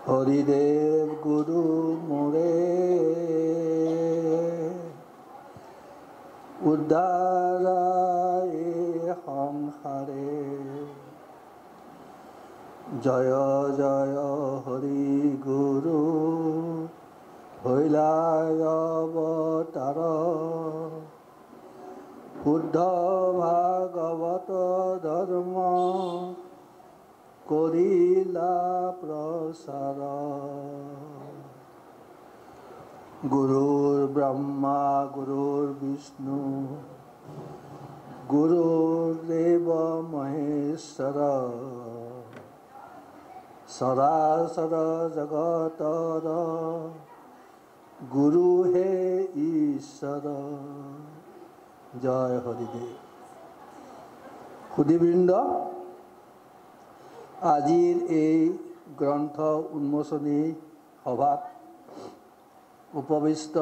হৰিদেব গুৰু মোৰে উদ্ধাৰায় সংসাৰে জয় জয় হৰি গুৰু হইলায় অবতাৰ শুদ্ধ ভাগৱত ধৰ্ম কৰিলা প্ৰচাৰ গুৰুৰ ব্ৰহ্মা গুৰুৰ বিষ্ণু গুৰুদেৱ মহেশ্বৰ চৰাচৰ জগতৰ গুৰু হে ঈশ্বৰ জয় হৰিদেৱ। সুধীবৃন্দ, আজিৰ এই গ্ৰন্থ উন্মোচনী সভাত উপবিষ্ট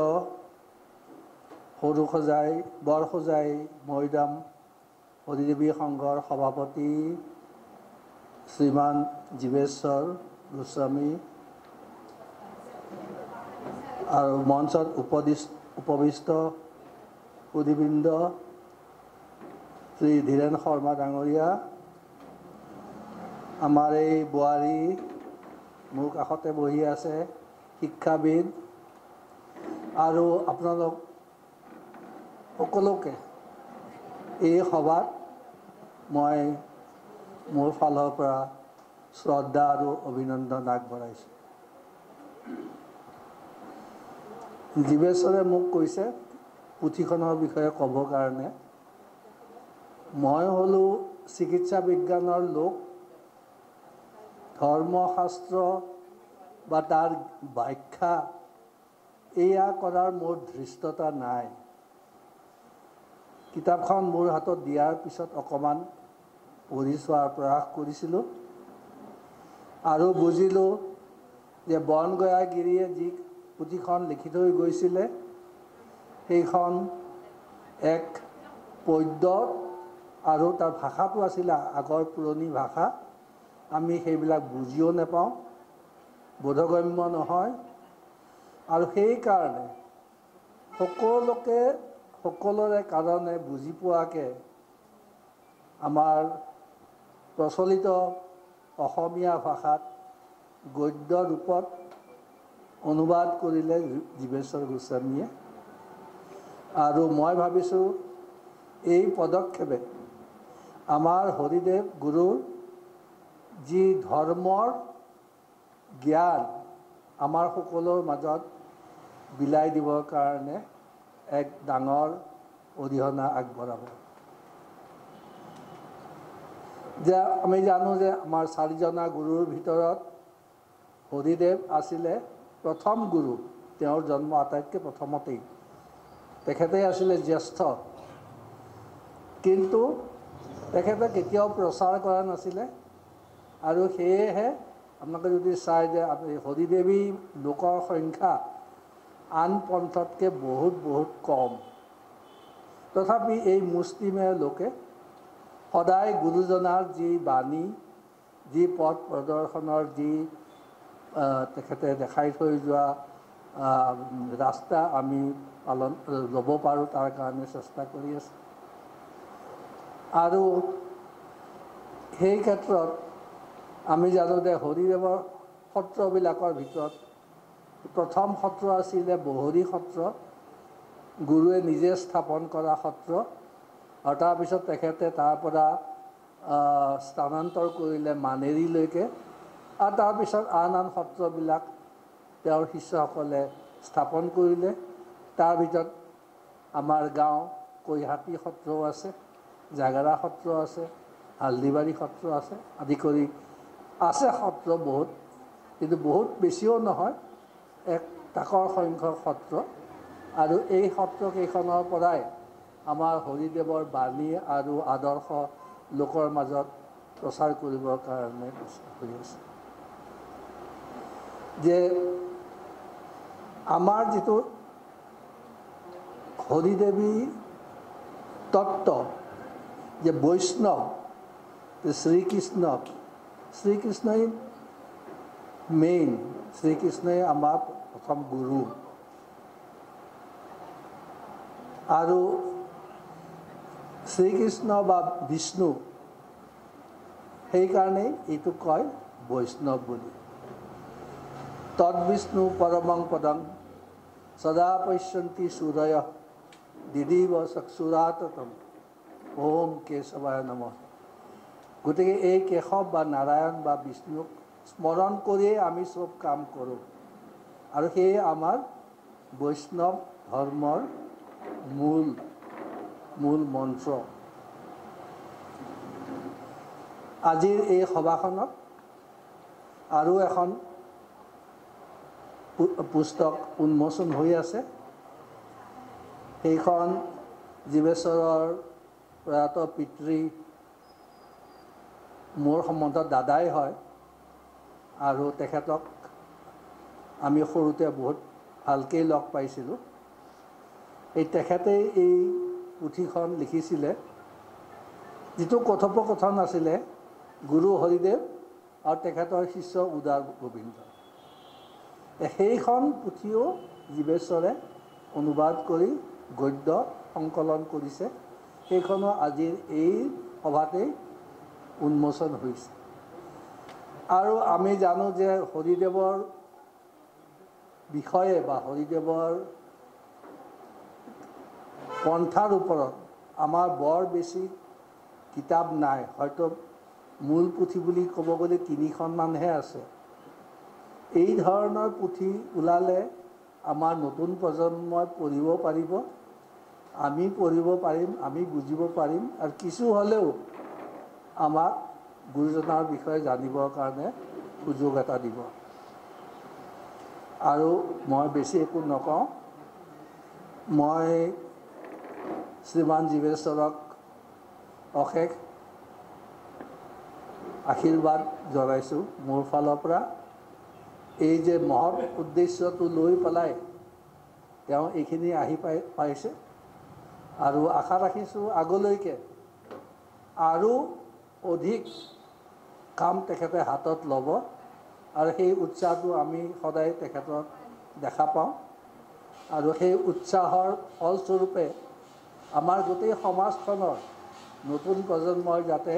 সৰুসজাই বৰসজাই মৈদাম হৰিদেৱী সংঘৰ সভাপতি শ্ৰীমান জীৱেশ্বৰ গোস্বামী আৰু মঞ্চত উপবিষ্ট সুধীবৃন্দ শ্ৰী ধীৰেন শৰ্মা ডাঙৰীয়া, আমাৰ এই বোৱাৰী মোৰ কাষতে বহি আছে শিক্ষাবিদ, আৰু আপোনালোক সকলোকে এই সভাত মই মোৰ ফালৰ পৰা শ্ৰদ্ধা আৰু অভিনন্দন আগবঢ়াইছোঁ। জীৱেশ্বৰে মোক কৈছে পুথিখনৰ বিষয়ে ক'বৰ কাৰণে। মই হ'লোঁ চিকিৎসা বিজ্ঞানৰ লোক, ধৰ্মশাস্ত্ৰ বা তাৰ ব্যাখ্যা এয়া কৰাৰ মোৰ ধৃষ্টতা নাই। কিতাপখন মোৰ হাতত দিয়াৰ পিছত অকণমান পঢ়ি চোৱাৰ প্ৰয়াস কৰিছিলোঁ আৰু বুজিলোঁ যে বনগয়াগিৰিয়ে যি পুথিখন লিখি থৈ গৈছিলে সেইখন এক পদ্য আৰু তাৰ ভাষাটো আছিলে আগৰ পুৰণি ভাষা। আমি সেইবিলাক বুজিও নাপাওঁ, বোধগম্য নহয়, আৰু সেইকাৰণে সকলোৰে কাৰণে বুজি পোৱাকৈ আমাৰ প্ৰচলিত অসমীয়া ভাষাত গদ্য ৰূপত অনুবাদ কৰিলে জীৱেশ্বৰ গোস্বামীয়ে। আৰু মই ভাবিছোঁ এই পদক্ষেপে আমাৰ হৰিদেৱ গুৰুৰ যি ধৰ্মৰ জ্ঞান আমাৰ সকলোৰ মাজত বিলাই দিবৰ কাৰণে এক ডাঙৰ অৰিহণা আগবঢ়াব। যে আমি জানো যে আমাৰ চাৰিজনা গুৰুৰ ভিতৰত হৰিদেৱ আছিলে প্ৰথম গুৰু। তেওঁৰ জন্ম আটাইতকৈ প্ৰথমতেই, তেখেতেই আছিলে জ্যেষ্ঠ, কিন্তু তেখেতে কেতিয়াও প্ৰচাৰ কৰা নাছিলে। আৰু সেয়েহে আপোনালোকে যদি চাই যে হৰিদেৱী লোকৰ সংখ্যা আন পন্থতকৈ বহুত বহুত কম। তথাপি এই মুষ্টিমেয় লোকে সদায় গুৰুজনাৰ যি বাণী, যি পথ প্ৰদৰ্শনৰ যি তেখেতে দেখাই থৈ যোৱা ৰাস্তা আমি ল'ব পাৰোঁ তাৰ কাৰণে চেষ্টা কৰি আছে। আৰু সেই ক্ষেত্ৰত আমি জানো যে হৰিদেৱৰ সত্ৰবিলাকৰ ভিতৰত প্ৰথম সত্ৰ আছিলে বহৰী সত্ৰ, গুৰুৱে নিজে স্থাপন কৰা সত্ৰ, আৰু তাৰপিছত তেখেতে তাৰ পৰা স্থানান্তৰ কৰিলে মানেৰীলৈকে, আৰু তাৰপিছত আন আন সত্ৰবিলাক তেওঁৰ শিষ্যসকলে স্থাপন কৰিলে। তাৰ ভিতৰত আমাৰ গাঁও কৈহাটী সত্ৰও আছে, জাগাৰা সত্ৰ আছে, হালদিবাৰী সত্ৰ আছে, আদি কৰি আছে সত্ৰ বহুত, কিন্তু বহুত বেছিও নহয়, এক তাকৰ সংখ্যক সত্ৰ। আৰু এই সত্ৰকেইখনৰ পৰাই আমাৰ হৰিদেৱৰ বাণী আৰু আদৰ্শ লোকৰ মাজত প্ৰচাৰ কৰিবৰ কাৰণে চেষ্টা কৰি আছে। যে আমাৰ যিটো হৰিদেৱী তত্ত্ব, যে বৈষ্ণৱ শ্ৰীকৃষ্ণই মেইন শ্ৰীকৃষ্ণই আমাৰ প্ৰথম গুৰু আৰু শ্ৰীকৃষ্ণ বা বিষ্ণু সেইকাৰণেই এইটো কয় বৈষ্ণৱ বুলি তদ্বিষ্ণু পৰমং পদং সদা পশ্যন্তি সূৰয় দিদিব চক্ষুৰাততম ওম কেশৱায় নমঃ গতিকে এই কেশৱ বা নাৰায়ণ বা বিষ্ণুক স্মৰণ কৰিয়ে আমি সব কাম কৰোঁ আৰু সেয়ে আমাৰ বৈষ্ণৱ ধৰ্মৰ মূল মন্ত্ৰ আজিৰ এই সভাখনত আৰু এখন পুস্তক উন্মোচন হৈ আছে সেইখন জীৱেশ্বৰৰ প্ৰয়াত পিতৃ মোৰ সম্বন্ধত দাদাই হয় আৰু তেখেতক আমি সৰুতে বহুত ভালকৈ লগ পাইছিলোঁ এই তেখেতেই এই পুথিখন লিখিছিলে যিটো কথোপকথন আছিলে গুৰু হৰিদেৱ আৰু তেখেতৰ শিষ্য উদাৰ গোবিন্দ সেইখন পুথিও জীৱেশ্বৰে অনুবাদ কৰি গদ্য সংকলন কৰিছে সেইখনো আজিৰ এই সভাতেই উন্মোচন হৈছে আৰু আমি জানো যে হৰিদেৱৰ বিষয়ে বা হৰিদেৱৰ পন্থাৰ ওপৰত আমাৰ বৰ বেছি কিতাপ নাই হয়তো মূল পুথি বুলি ক'ব গ'লে 3খনমানহে আছে এই ধৰণৰ পুথি ওলালে আমাৰ নতুন প্ৰজন্মই পঢ়িব পাৰিব আমি পঢ়িব পাৰিম আমি বুজিব পাৰিম আৰু কিছু হ'লেও আমাক গুৰুজনাৰ বিষয়ে জানিবৰ কাৰণে সুযোগ এটা দিব আৰু মই বেছি একো নকওঁ মই শ্ৰীমান জীৱেশ্বৰক অশেষ আশীৰ্বাদ জনাইছোঁ মোৰ ফালৰ পৰা এই যে মহৎ উদ্দেশ্যটো লৈ পেলাই তেওঁ এইখিনি আহি পাইছে আৰু আশা ৰাখিছোঁ আগলৈকে আৰু অধিক কাম তেখেতে হাতত ল'ব আৰু সেই উৎসাহটো আমি সদায় তেখেতক দেখা পাওঁ আৰু সেই উৎসাহৰ ফলস্বৰূপে আমাৰ গোটেই সমাজখনৰ নতুন প্ৰজন্মই যাতে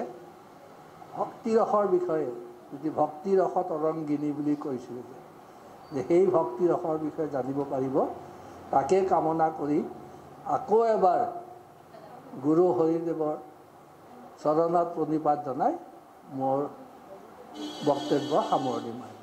ভক্তিৰসৰ বিষয়ে যদি ভক্তিৰস তৰংগিনী বুলি কৈছিল যে সেই ভক্তিৰসৰ বিষয়ে জানিব পাৰিব তাকে কামনা কৰি আকৌ এবাৰ গুৰু হৰিদেৱৰ চৰণত প্ৰণিপাত জনাই মোৰ বক্তব্য সামৰণি মাৰিম